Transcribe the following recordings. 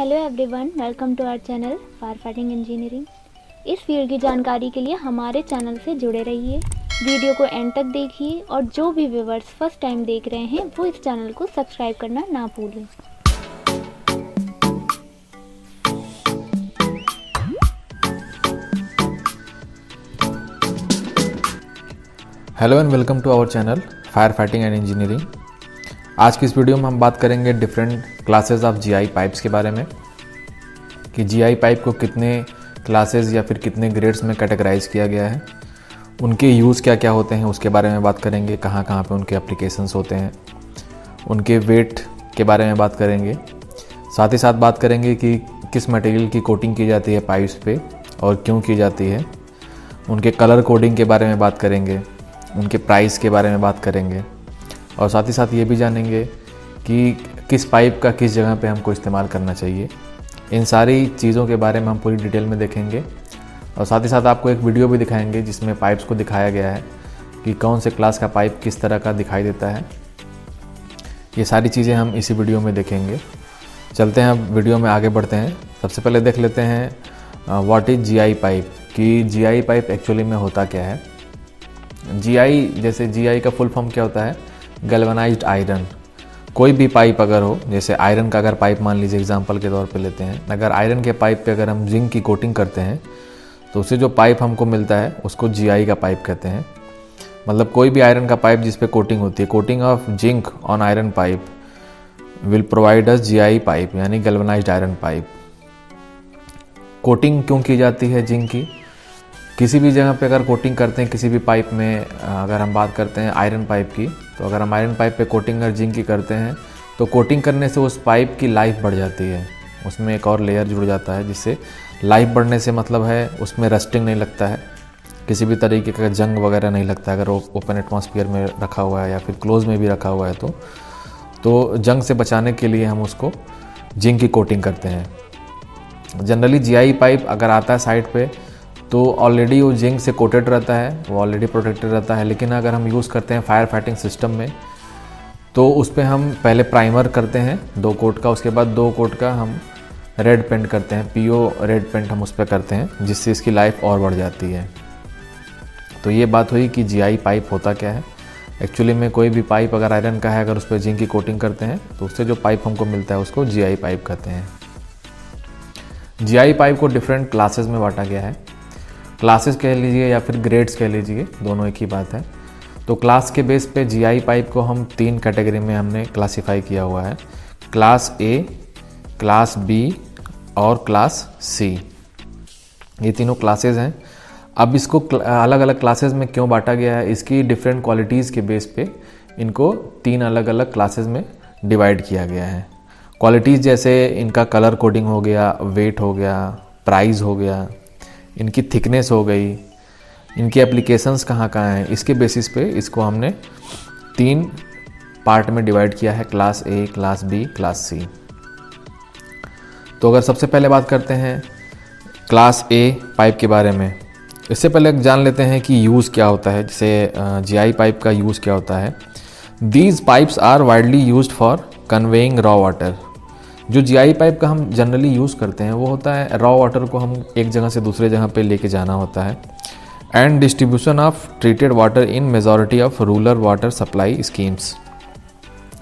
Hello everyone, welcome to our channel fire fighting engineering. इस field की जानकारी के लिए हमारे चैनल से जुड़े रहिए। वीडियो को एंड तक देखिए और जो भी व्यूअर्स फर्स्ट टाइम देख रहे हैं वो इस चैनल को सब्सक्राइब करना ना भूलें। Hello and welcome to our channel fire fighting and engineering. आज की इस वीडियो में हम बात करेंगे different classes of GI pipes के बारे में कि जीआई पाइप को कितने क्लासेस या फिर कितने ग्रेड्स में कैटेगराइज किया गया है, उनके यूज़ क्या क्या होते हैं उसके बारे में बात करेंगे, कहाँ कहाँ पे उनके एप्लीकेशंस होते हैं, उनके वेट के बारे में बात करेंगे। साथ ही साथ बात करेंगे कि किस मटेरियल की कोटिंग की जाती है पाइप्स पे और क्यों की जाती है, उनके कलर कोडिंग के बारे में बात करेंगे, उनके प्राइस के बारे में बात करेंगे और साथ ही साथ ये भी जानेंगे कि किस पाइप का किस जगह पे हमको इस्तेमाल करना चाहिए। इन सारी चीज़ों के बारे में हम पूरी डिटेल में देखेंगे और साथ ही साथ आपको एक वीडियो भी दिखाएंगे जिसमें पाइप्स को दिखाया गया है कि कौन से क्लास का पाइप किस तरह का दिखाई देता है। ये सारी चीज़ें हम इसी वीडियो में देखेंगे। चलते हैं अब वीडियो में आगे बढ़ते हैं। सबसे पहले देख लेते हैं व्हाट इज़ जीआई पाइप, कि जीआई पाइप एक्चुअली में होता क्या है। जीआई, जैसे जीआई का फुल फॉर्म क्या होता है, गैल्वेनाइज्ड आयरन। कोई भी पाइप अगर हो, जैसे आयरन का अगर पाइप मान लीजिए एग्जांपल के तौर पे लेते हैं, अगर आयरन के पाइप पे अगर हम जिंक की कोटिंग करते हैं तो उससे जो पाइप हमको मिलता है उसको जीआई का पाइप कहते हैं। मतलब कोई भी आयरन का पाइप जिस पे कोटिंग होती है, coating of zinc on iron pipe will provide us GI pipe, यानी गैल्वेनाइज्ड आयरन पाइप। कोटिंग क्यों की जाती है जिंक की? किसी भी जगह पे अगर कोटिंग करते हैं किसी भी पाइप में, अगर हम बात करते हैं आयरन पाइप की, तो अगर हम आयरन पाइप पे कोटिंग अगर जिंक की करते हैं तो कोटिंग करने से उस पाइप की लाइफ बढ़ जाती है, उसमें एक और लेयर जुड़ जाता है, जिससे लाइफ बढ़ने से मतलब है उसमें रस्टिंग नहीं लगता है, किसी भी तरीके का जंग वगैरह नहीं लगता है। अगर ओपन एटमॉस्फेयर में रखा हुआ है या फिर क्लोज में भी रखा हुआ है तो जंग से बचाने के लिए हम उसको जिंक की कोटिंग करते हैं। जनरली जीआई पाइप अगर आता है साइड पे तो ऑलरेडी वो जिंक से कोटेड रहता है, वो ऑलरेडी प्रोटेक्टेड रहता है। लेकिन अगर हम यूज़ करते हैं फायर फाइटिंग सिस्टम में तो उस पर हम पहले प्राइमर करते हैं 2 कोट का, उसके बाद 2 कोट का हम रेड पेंट करते हैं, पीओ रेड पेंट हम उस पर करते हैं, जिससे इसकी लाइफ और बढ़ जाती है। तो ये बात हुई कि जीआई पाइप होता क्या है। एक्चुअली में कोई भी पाइप अगर आयरन का है, अगर उस पर जिंक की कोटिंग करते हैं तो उससे जो पाइप हमको मिलता है उसको जीआई पाइप कहते हैं। जीआई पाइप को डिफरेंट क्लासेस में बांटा गया है। क्लासेस कह लीजिए या फिर ग्रेड्स कह लीजिए, दोनों एक ही बात है। तो क्लास के बेस पे जीआई पाइप को हम 3 कैटेगरी में हमने क्लासिफाई किया हुआ है, क्लास ए, क्लास बी और क्लास सी। ये तीनों क्लासेस हैं। अब इसको अलग अलग क्लासेस में क्यों बांटा गया है, इसकी डिफरेंट क्वालिटीज़ के बेस पे इनको 3 अलग अलग क्लासेस में डिवाइड किया गया है। क्वालिटीज़ जैसे इनका कलर कोडिंग हो गया, वेट हो गया, प्राइस हो गया, इनकी थिकनेस हो गई, इनकी एप्लीकेशंस कहाँ कहाँ हैं, इसके बेसिस पे इसको हमने 3 पार्ट में डिवाइड किया है, class A, class B, class C. तो अगर सबसे पहले बात करते हैं क्लास ए पाइप के बारे में, इससे पहले जान लेते हैं कि यूज़ क्या होता है, जैसे जीआई पाइप का यूज़ क्या होता है। These pipes are widely used for conveying raw water. जो जीआई पाइप का हम जनरली यूज़ करते हैं वो होता है रॉ वाटर को हम एक जगह से दूसरे जगह पे लेके जाना होता है, and distribution of treated water in majority of rural water supply schemes.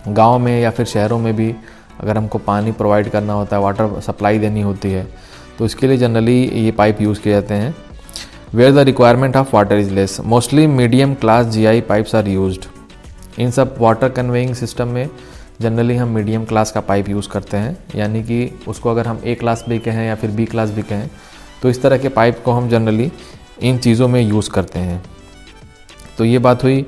गांव में या फिर शहरों में भी अगर हमको पानी प्रोवाइड करना होता है, वाटर सप्लाई देनी होती है, तो इसके लिए जनरली ये पाइप यूज़ किए जाते हैं। Where the requirement of water is less, mostly medium class GI pipes are used. इन सब वाटर कन्वेइंग सिस्टम में जनरली हम मीडियम क्लास का पाइप यूज़ करते हैं, यानी कि उसको अगर हम ए क्लास भी कहें या फिर बी क्लास भी कहें तो इस तरह के पाइप को हम जनरली इन चीज़ों में यूज़ करते हैं। तो ये बात हुई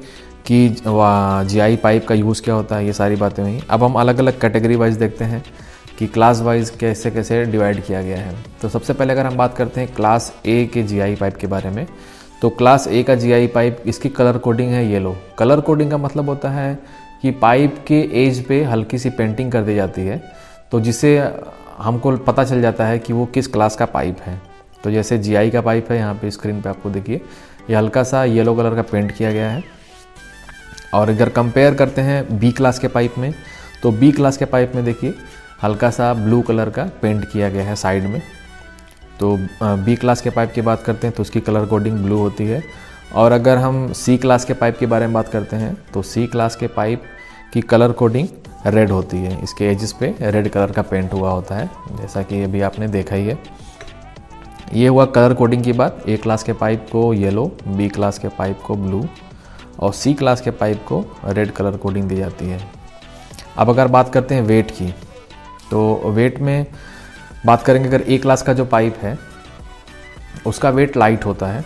कि जीआई पाइप का यूज़ क्या होता है, ये सारी बातें हुई। अब हम अलग अलग कैटेगरी वाइज देखते हैं कि क्लास वाइज कैसे कैसे डिवाइड किया गया है। तो सबसे पहले अगर हम बात करते हैं क्लास ए के जीआई पाइप के बारे में, तो क्लास ए का जीआई पाइप, इसकी कलर कोडिंग है येलो। कलर कोडिंग का मतलब होता है कि पाइप के एज पे हल्की सी पेंटिंग कर दी जाती है, तो जिससे हमको पता चल जाता है कि वो किस क्लास का पाइप है। तो जैसे जीआई का पाइप है, यहाँ पे स्क्रीन पे आपको देखिए ये हल्का सा येलो कलर का पेंट किया गया है। और अगर कंपेयर करते हैं बी क्लास के पाइप में, तो बी क्लास के पाइप में देखिए हल्का सा ब्लू कलर का पेंट किया गया है साइड में। तो बी क्लास के पाइप की बात करते हैं तो उसकी कलर कोडिंग ब्लू होती है। और अगर हम सी क्लास के पाइप के बारे में बात करते हैं तो सी क्लास के पाइप की कलर कोडिंग रेड होती है। इसके एजेस पे रेड कलर का पेंट हुआ होता है, जैसा कि अभी आपने देखा ही है। ये हुआ कलर कोडिंग की बात। ए क्लास के पाइप को येलो, बी क्लास के पाइप को ब्लू और सी क्लास के पाइप को रेड कलर कोडिंग दी जाती है। अब अगर बात करते हैं वेट की, तो वेट में बात करेंगे अगर ए क्लास का जो पाइप है उसका वेट लाइट होता है।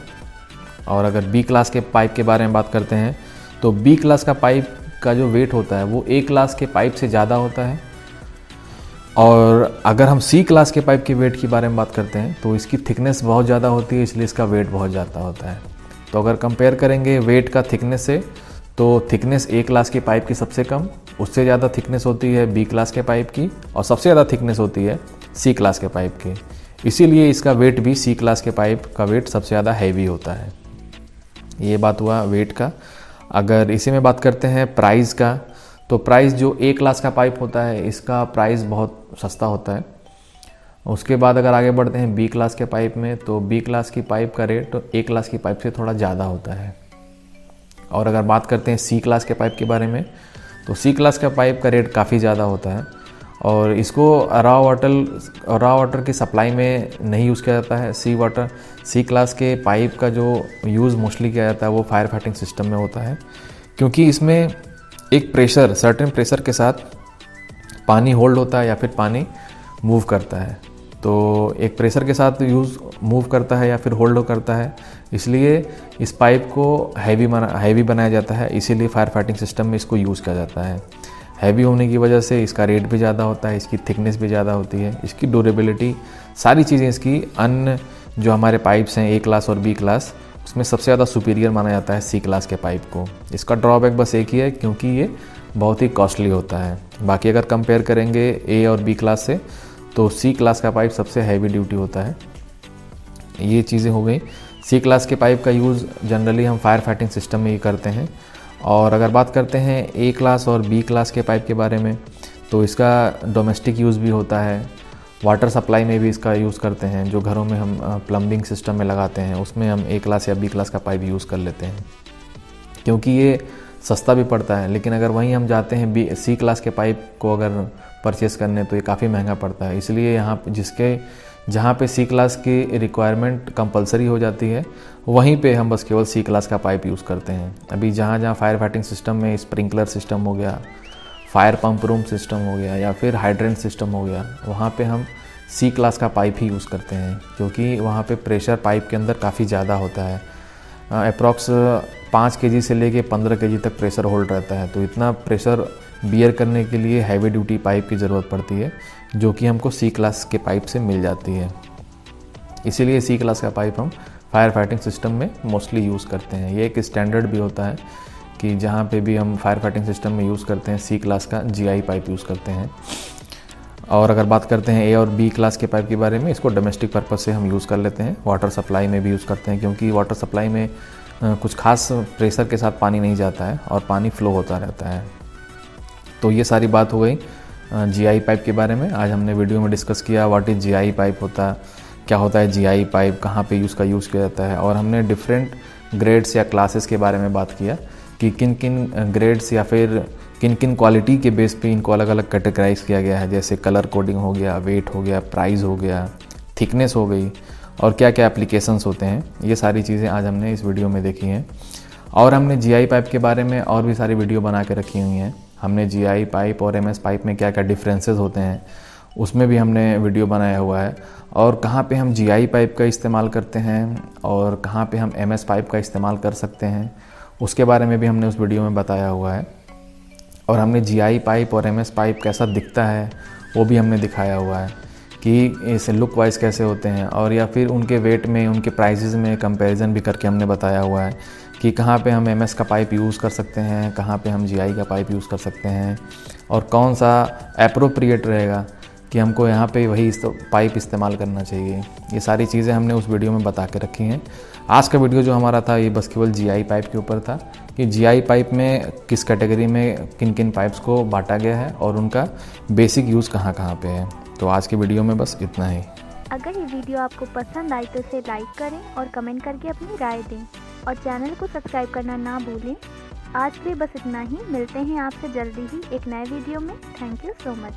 और अगर बी क्लास के पाइप के बारे में बात करते हैं तो बी क्लास का पाइप का जो वेट होता है वो ए क्लास के पाइप से ज़्यादा होता है। और अगर हम सी क्लास के पाइप के वेट के बारे में बात करते हैं तो इसकी थिकनेस बहुत ज़्यादा होती है, इसलिए इसका वेट बहुत ज़्यादा होता है। तो अगर कंपेयर करेंगे वेट का थिकनेस से, तो थिकनेस ए क्लास के पाइप की सबसे कम, उससे ज़्यादा थिकनेस होती है बी क्लास के पाइप की और सबसे ज़्यादा थिकनेस होती है सी क्लास के पाइप की। इसीलिए इसका वेट भी सी क्लास के पाइप का वेट सबसे ज़्यादा हैवी होता है। ये बात हुआ वेट का। अगर इसी में बात करते हैं प्राइस का, तो प्राइस जो ए क्लास का पाइप होता है इसका प्राइस बहुत सस्ता होता है। उसके बाद अगर आगे बढ़ते हैं बी क्लास के पाइप में, तो बी क्लास की पाइप का रेट तो ए क्लास की पाइप से थोड़ा ज़्यादा होता है। और अगर बात करते हैं सी क्लास के पाइप के बारे में, तो सी क्लास का पाइप का रेट काफ़ी ज़्यादा होता है और इसको रॉ वाटर की सप्लाई में नहीं यूज़ किया जाता है। सी क्लास के पाइप का जो यूज़ मोस्टली किया जाता है वो फायर फाइटिंग सिस्टम में होता है, क्योंकि इसमें एक सर्टेन प्रेशर के साथ पानी होल्ड होता है या फिर पानी मूव करता है। तो एक प्रेशर के साथ मूव करता है या फिर होल्ड करता है, इसलिए इस पाइप को हैवी बनाया जाता है। इसीलिए फायर फाइटिंग सिस्टम में इसको यूज़ किया जाता है। हैवी होने की वजह से इसका रेट भी ज़्यादा होता है, इसकी थिकनेस भी ज़्यादा होती है, इसकी ड्यूरेबिलिटी, सारी चीज़ें इसकी अन्य जो हमारे पाइप्स हैं ए क्लास और बी क्लास, उसमें सबसे ज़्यादा सुपीरियर माना जाता है सी क्लास के पाइप को। इसका ड्रॉबैक बस एक ही है, क्योंकि ये बहुत ही कॉस्टली होता है। बाकी अगर कंपेयर करेंगे ए और बी क्लास से, तो सी क्लास का पाइप सबसे हैवी ड्यूटी होता है। ये चीज़ें हो गई। सी क्लास के पाइप का यूज़ जनरली हम फायर फाइटिंग सिस्टम में ही करते हैं। और अगर बात करते हैं ए क्लास और बी क्लास के पाइप के बारे में, तो इसका डोमेस्टिक यूज़ भी होता है, वाटर सप्लाई में भी इसका यूज़ करते हैं। जो घरों में हम प्लम्बिंग सिस्टम में लगाते हैं उसमें हम ए क्लास या बी क्लास का पाइप यूज़ कर लेते हैं, क्योंकि ये सस्ता भी पड़ता है। लेकिन अगर वहीं हम जाते हैं सी क्लास के पाइप को अगर परचेस करने, तो ये काफ़ी महंगा पड़ता है। इसलिए यहाँ जहाँ पे सी क्लास की रिक्वायरमेंट कंपलसरी हो जाती है, वहीं पे हम बस केवल सी क्लास का पाइप यूज़ करते हैं। अभी जहाँ फायर फाइटिंग सिस्टम में स्प्रिंकलर सिस्टम हो गया, फायर पंप रूम सिस्टम हो गया या फिर हाइड्रेंट सिस्टम हो गया, वहाँ पे हम सी क्लास का पाइप ही यूज़ करते हैं, क्योंकि वहाँ पे प्रेशर पाइप के अंदर काफ़ी ज़्यादा होता है। अप्रॉक्स 5 kg से लेके 15 kg तक प्रेशर होल्ड रहता है। तो इतना प्रेशर बियर करने के लिए हैवी ड्यूटी पाइप की ज़रूरत पड़ती है, जो कि हमको सी क्लास के पाइप से मिल जाती है। इसीलिए सी क्लास का पाइप हम फायर फाइटिंग सिस्टम में मोस्टली यूज़ करते हैं। ये एक स्टैंडर्ड भी होता है कि जहाँ पे भी हम फायर फाइटिंग सिस्टम में यूज़ करते हैं, सी क्लास का GI पाइप यूज़ करते हैं। और अगर बात करते हैं ए और बी क्लास के पाइप के बारे में, इसको डोमेस्टिक पर्पस से हम यूज़ कर लेते हैं, वाटर सप्लाई में भी यूज़ करते हैं, क्योंकि वाटर सप्लाई में कुछ खास प्रेशर के साथ पानी नहीं जाता है और पानी फ्लो होता रहता है। तो ये सारी बात हो गई GI पाइप के बारे में। आज हमने वीडियो में डिस्कस किया व्हाट इज़ GI पाइप क्या होता है GI पाइप, कहाँ पे यूज़ किया जाता है, और हमने डिफरेंट ग्रेड्स या क्लासेस के बारे में बात किया कि किन किन ग्रेड्स या फिर किन किन क्वालिटी के बेस पे इनको अलग अलग कैटेगराइज किया गया है, जैसे कलर कोडिंग हो गया, वेट हो गया, प्राइस हो गया, थिकनेस हो गई, और क्या क्या एप्लीकेशंस होते हैं। ये सारी चीज़ें आज हमने इस वीडियो में देखी हैं। और हमने GI पाइप के बारे में और भी सारी वीडियो बना के रखी हुई हैं। हमने GI पाइप और MS पाइप में क्या क्या डिफरेंसेस होते हैं उसमें भी हमने वीडियो बनाया हुआ है, और कहाँ पे हम GI पाइप का इस्तेमाल करते हैं और कहाँ पे हम MS पाइप का इस्तेमाल कर सकते हैं, उसके बारे में भी हमने उस वीडियो में बताया हुआ है। और हमने GI पाइप और MS पाइप कैसा दिखता है वो भी हमने दिखाया हुआ है कि इसे लुक वाइज कैसे होते हैं, और या फिर उनके वेट में, उनके प्राइसेस में कंपैरिजन भी करके हमने बताया हुआ है कि कहाँ पे हम MS का पाइप यूज़ कर सकते हैं, कहाँ पे हम GI का पाइप यूज़ कर सकते हैं, और कौन सा एप्रोप्रिएट रहेगा कि हमको यहाँ पे वही पाइप इस्तेमाल करना चाहिए। ये सारी चीज़ें हमने उस वीडियो में बता के रखी हैं। आज का वीडियो जो हमारा था ये बस केवल जीआई पाइप के ऊपर था कि जीआई पाइप में किस कैटेगरी में किन किन पाइप्स को बांटा गया है और उनका बेसिक यूज़ कहाँ कहाँ पे है। तो आज के वीडियो में बस इतना ही। अगर ये वीडियो आपको पसंद आई तो इसे लाइक करें और कमेंट करके अपनी राय दें और चैनल को सब्सक्राइब करना ना भूलें। आज के लिए बस इतना ही। मिलते हैं आपसे जल्दी ही एक नए वीडियो में। Thank you so much.